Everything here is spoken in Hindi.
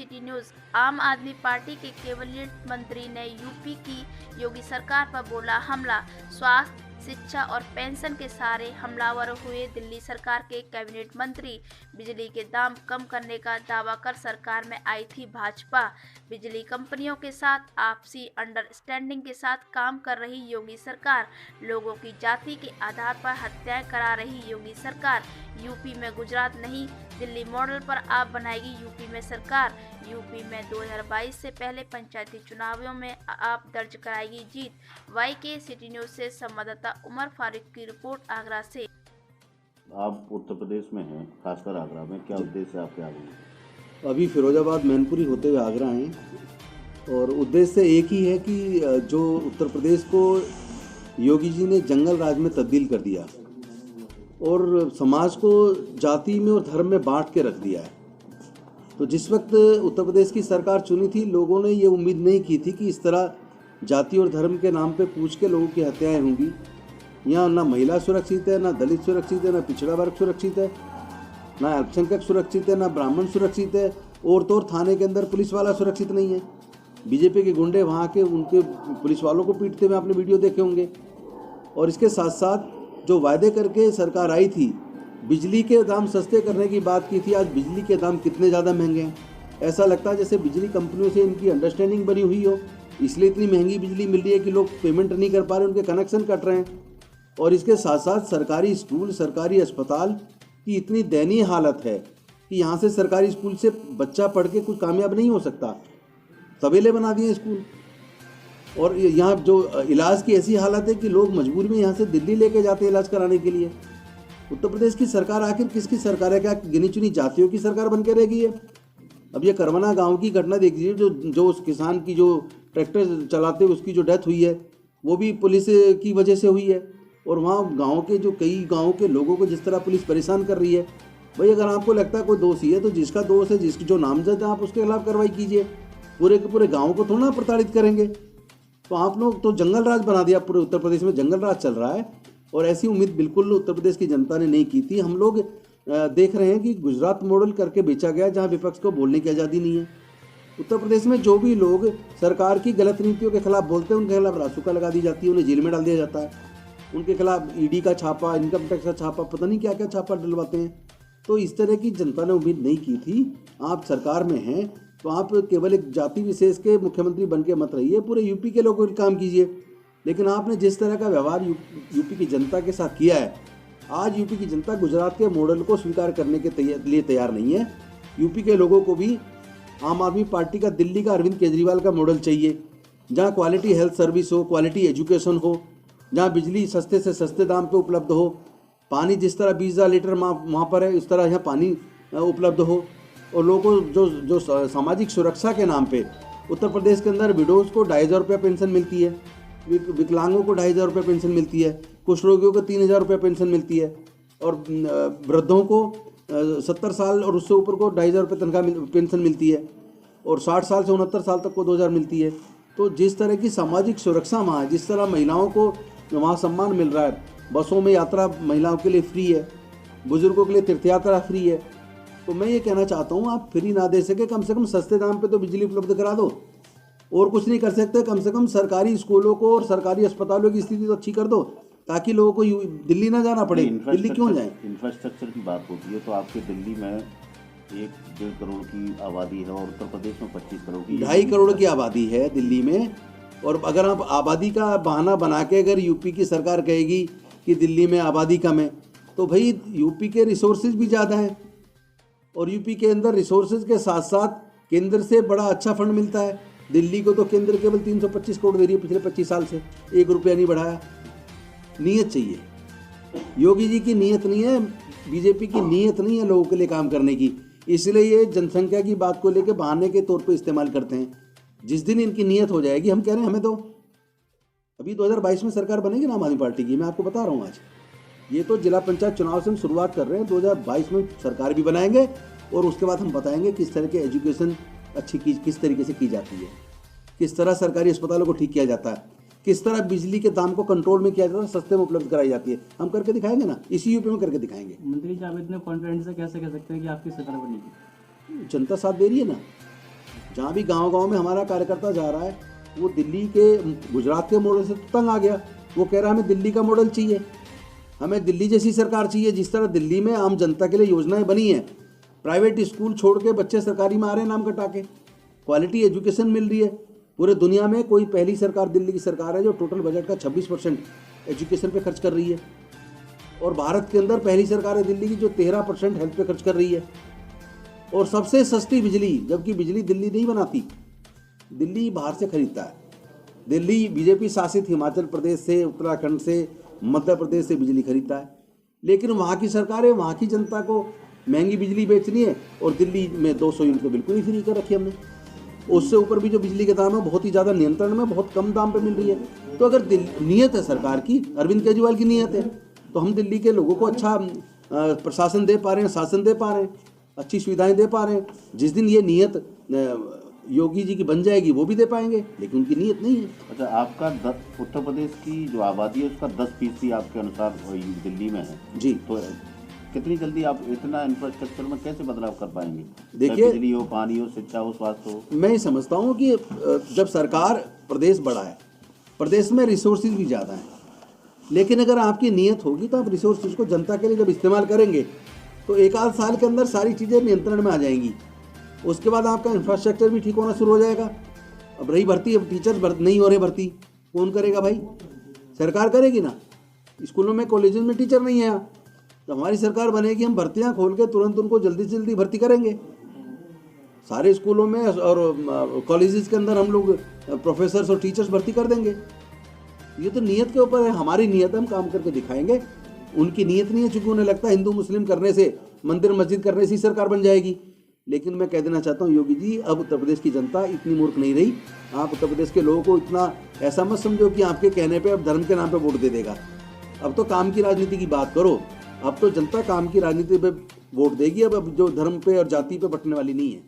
City news. आम आदमी पार्टी के कैबिनेट मंत्री ने यूपी की योगी सरकार पर बोला हमला। स्वास्थ्य, शिक्षा और पेंशन के सारे हमलावर हुए दिल्ली सरकार के कैबिनेट मंत्री। बिजली के दाम कम करने का दावा कर सरकार में आई थी भाजपा। बिजली कंपनियों के साथ आपसी अंडरस्टैंडिंग के साथ काम कर रही योगी सरकार। लोगों की जाति के आधार पर हत्याएं करा रही योगी सरकार। यूपी में गुजरात नहीं, दिल्ली मॉडल पर आप बनाएगी यूपी में सरकार। यूपी में 2022 से पहले पंचायती चुनावों में आप दर्ज कराएगी जीत। YK सिटी न्यूज से संवाददाता उमर फारूक की रिपोर्ट आगरा से। आप उत्तर प्रदेश में हैं, खासकर आगरा में, क्या उद्देश्य है आपके आगरे में? अभी फिरोजाबाद मैनपुरी होते हुए आगरा हैं और उद्देश्य एक ही है कि जो उत्तर प्रदेश को योगी जी ने जंगल राज में तब्दील कर दिया और समाज को जाति में और धर्म में बांट के रख दिया है। तो जिस वक्त उत्तर प्रदेश की सरकार चुनी थी, लोगों ने ये उम्मीद नहीं की थी कि इस तरह जाति और धर्म के नाम पे पूछ के लोगों की हत्याएं होंगी। यहाँ ना महिला सुरक्षित है, ना दलित सुरक्षित है, ना पिछड़ा वर्ग सुरक्षित है, ना अल्पसंख्यक सुरक्षित है, ना ब्राह्मण सुरक्षित है, और तो और थाने के अंदर पुलिस वाला सुरक्षित नहीं है। बीजेपी के गुंडे वहाँ के उनके पुलिस वालों को पीटते हुए आपने वीडियो देखे होंगे। और इसके साथ साथ जो वायदे करके सरकार आई थी, बिजली के दाम सस्ते करने की बात की थी, आज बिजली के दाम कितने ज़्यादा महंगे हैं। ऐसा लगता है जैसे बिजली कंपनियों से इनकी अंडरस्टैंडिंग बनी हुई हो, इसलिए इतनी महंगी बिजली मिल रही है कि लोग पेमेंट नहीं कर पा रहे, उनके कनेक्शन कट रहे हैं। और इसके साथ साथ सरकारी स्कूल, सरकारी अस्पताल की इतनी दयनीय हालत है कि यहाँ से सरकारी स्कूल से बच्चा पढ़ के कुछ कामयाब नहीं हो सकता, तबेले बना दिए स्कूल। और यहाँ जो इलाज की ऐसी हालत है कि लोग मजबूरी में यहाँ से दिल्ली लेके जाते हैं इलाज कराने के लिए। उत्तर प्रदेश की सरकार आखिर किसकी सरकार है? क्या गिनी चुनी जातियों की सरकार बन के रह गई है? अब ये करवना गांव की घटना देख लीजिए, जो उस किसान की जो ट्रैक्टर चलाते उसकी जो डेथ हुई है, वो भी पुलिस की वजह से हुई है। और वहाँ गाँव के जो कई गाँव के लोगों को जिस तरह पुलिस परेशान कर रही है, भाई अगर आपको लगता है कोई दोषी है तो जिसका दोष है, जिसकी जो नामजद है, आप उसके खिलाफ कार्रवाई कीजिए। पूरे के पूरे गाँव को थोड़ा प्रताड़ित करेंगे। तो आप लोग तो जंगल राज बना दिया, पूरे उत्तर प्रदेश में जंगल राज चल रहा है। और ऐसी उम्मीद बिल्कुल उत्तर प्रदेश की जनता ने नहीं की थी। हम लोग देख रहे हैं कि गुजरात मॉडल करके बेचा गया, जहां विपक्ष को बोलने की आज़ादी नहीं है। उत्तर प्रदेश में जो भी लोग सरकार की गलत नीतियों के खिलाफ बोलते हैं, उनके खिलाफ रासुका लगा दी जाती है, उन्हें जेल में डाल दिया जाता है। उनके खिलाफ ईडी का छापा, इनकम टैक्स का छापा, पता नहीं क्या क्या छापा डलवाते हैं। तो इस तरह की जनता ने उम्मीद नहीं की थी। आप सरकार में हैं तो आप केवल एक जाति विशेष के मुख्यमंत्री बन के मत रहिए, पूरे यूपी के लोगों के काम कीजिए। लेकिन आपने जिस तरह का व्यवहार यूपी की जनता के साथ किया है, आज यूपी की जनता गुजरात के मॉडल को स्वीकार करने के लिए तैयार नहीं है। यूपी के लोगों को भी आम आदमी पार्टी का, दिल्ली का अरविंद केजरीवाल का मॉडल चाहिए, जहां क्वालिटी हेल्थ सर्विस हो, क्वालिटी एजुकेशन हो, जहां बिजली सस्ते से सस्ते दाम पे उपलब्ध हो, पानी जिस तरह 20,000 लीटर वहाँ पर है, इस तरह यहाँ पानी उपलब्ध हो। और लोगों को जो सामाजिक सुरक्षा के नाम पे उत्तर प्रदेश के अंदर विडोज़ को 2,500 रुपये पेंशन मिलती है, विकलांगों को 2,500 रुपये पेंशन मिलती है, कुछ रोगियों को 3,000 रुपये पेंशन मिलती है, और वृद्धों को 70 साल और उससे ऊपर को 2,500 रुपये तनख्वाह पेंशन मिलती है, और 60 साल से 69 साल तक को 2,000 मिलती है। तो जिस तरह की सामाजिक सुरक्षा वहाँ है, जिस तरह महिलाओं को वहाँ सम्मान मिल रहा है, बसों में यात्रा महिलाओं के लिए फ्री है, बुजुर्गों के लिए तीर्थ यात्रा फ्री है। तो मैं ये कहना चाहता हूँ, आप फ्री ना दे सके, कम से कम सस्ते दाम पे तो बिजली उपलब्ध करा दो। और कुछ नहीं कर सकते, कम से कम सरकारी स्कूलों को और सरकारी अस्पतालों की स्थिति तो अच्छी कर दो, ताकि लोगों को दिल्ली ना जाना पड़े। दिल्ली क्यों जाए? इंफ्रास्ट्रक्चर की बात होती है तो आपके दिल्ली में 1-1.5 करोड़ की आबादी है और उत्तर प्रदेश में 25 करोड़ की, 2.5 करोड़ की आबादी है दिल्ली में। और अगर आप आबादी का बहाना बना के अगर यूपी की सरकार कहेगी कि दिल्ली में आबादी कम है, तो भाई यूपी के रिसोर्सेज भी ज़्यादा हैं, और यूपी के अंदर रिसोर्सेज के साथ साथ केंद्र से बड़ा अच्छा फंड मिलता है। दिल्ली को तो केंद्र केवल 325 करोड़ दे रही है पिछले 25 साल से, 1 रुपया नहीं बढ़ाया। नीयत चाहिए, योगी जी की नीयत नहीं है, बीजेपी की नीयत नहीं है लोगों के लिए काम करने की। इसलिए ये जनसंख्या की बात को लेकर बहाने के तौर पे इस्तेमाल करते हैं। जिस दिन इनकी नीयत हो जाएगी, हम कह रहे हैं हमें तो अभी 2022 में सरकार बनेगी ना आम आदमी पार्टी की, मैं आपको बता रहा हूँ आज। ये तो जिला पंचायत चुनाव से हम शुरुआत कर रहे हैं, 2022 में सरकार भी बनाएंगे, और उसके बाद हम बताएंगे किस तरह के एजुकेशन अच्छी किस तरीके से की जाती है, किस तरह सरकारी अस्पतालों को ठीक किया जाता है, किस तरह बिजली के दाम को कंट्रोल में किया जाता है, सस्ते में उपलब्ध कराई जाती है। हम करके दिखाएंगे ना, इसी यूपी में करके दिखाएंगे। मंत्री जावेद ने कॉन्फिडेंस से कैसे कह सकते हैं कि आपकी सरकार बनेगी? जनता साथ दे रही है ना, जहाँ भी गांव-गांव में हमारा कार्यकर्ता जा रहा है, वो दिल्ली के गुजरात के मॉडल से तो तंग आ गया। वो कह रहा है हमें दिल्ली का मॉडल चाहिए, हमें दिल्ली जैसी सरकार चाहिए। जिस तरह दिल्ली में आम जनता के लिए योजनाएं बनी हैं, प्राइवेट स्कूल छोड़ के बच्चे सरकारी में आ रहे हैं नाम कटा के, क्वालिटी एजुकेशन मिल रही है। पूरे दुनिया में कोई पहली सरकार दिल्ली की सरकार है जो टोटल बजट का 26% एजुकेशन पे खर्च कर रही है, और भारत के अंदर पहली सरकार है दिल्ली की जो 13% हेल्थ पे खर्च कर रही है, और सबसे सस्ती बिजली, जबकि बिजली दिल्ली नहीं बनाती, दिल्ली बाहर से खरीदता है। दिल्ली बीजेपी शासित हिमाचल प्रदेश से, उत्तराखंड से, मध्य प्रदेश से बिजली खरीदता है, लेकिन वहाँ की सरकार है, वहाँ की जनता को महंगी बिजली बेचनी है, और दिल्ली में 200 यूनिट तो बिल्कुल ही फ्री कर रखी हमने। उससे ऊपर भी जो बिजली के दाम है बहुत ही ज़्यादा नियंत्रण में, बहुत कम दाम पे मिल रही है। तो अगर नीयत है सरकार की, अरविंद केजरीवाल की नीयत है, तो हम दिल्ली के लोगों को अच्छा प्रशासन दे पा रहे हैं, शासन दे पा रहे हैं, अच्छी सुविधाएं दे पा रहे हैं। जिस दिन ये नीयत योगी जी की बन जाएगी वो भी दे पाएंगे, लेकिन उनकी नीयत नहीं है। अच्छा, आपका उत्तर प्रदेश की जो आबादी है उसका 10% आपके अनुसार दिल्ली में है जी, तो कितनी जल्दी आप इतना इंफ्रास्ट्रक्चर में कैसे बदलाव कर पाएंगे? देखिए, बिजली हो, पानी हो, शिक्षा हो, स्वास्थ्य हो। मैं ये समझता हूँ कि जब सरकार, प्रदेश बड़ा है, प्रदेश में रिसोर्सेज भी ज़्यादा हैं, लेकिन अगर आपकी नीयत होगी तो आप रिसोर्सेज को जनता के लिए जब इस्तेमाल करेंगे तो 1 आध साल के अंदर सारी चीज़ें नियंत्रण में आ जाएंगी। उसके बाद आपका इंफ्रास्ट्रक्चर भी ठीक होना शुरू हो जाएगा। अब रही भर्ती, अब टीचर्स नहीं हो रहे भर्ती, कौन करेगा भाई? सरकार करेगी ना। स्कूलों में, कॉलेजों में टीचर नहीं है, तो हमारी सरकार बनेगी, हम भर्तियां खोल के तुरंत उनको जल्दी से जल्दी भर्ती करेंगे। सारे स्कूलों में और कॉलेजेस के अंदर हम लोग प्रोफेसर्स और टीचर्स भर्ती कर देंगे। ये तो नीयत के ऊपर है, हमारी नीयत हम काम करके दिखाएंगे। उनकी नीयत नहीं है, चूंकि उन्हें लगता है हिंदू मुस्लिम करने से, मंदिर मस्जिद करने से ही सरकार बन जाएगी। लेकिन मैं कह देना चाहता हूँ योगी जी, अब उत्तर प्रदेश की जनता इतनी मूर्ख नहीं रही। आप उत्तर प्रदेश के लोगों को इतना ऐसा मत समझो कि आपके कहने पे अब धर्म के नाम पे वोट दे देगा। अब तो काम की राजनीति की बात करो। अब तो जनता काम की राजनीति पे वोट देगी। अब जो धर्म पे और जाति पे बंटने वाली नहीं है।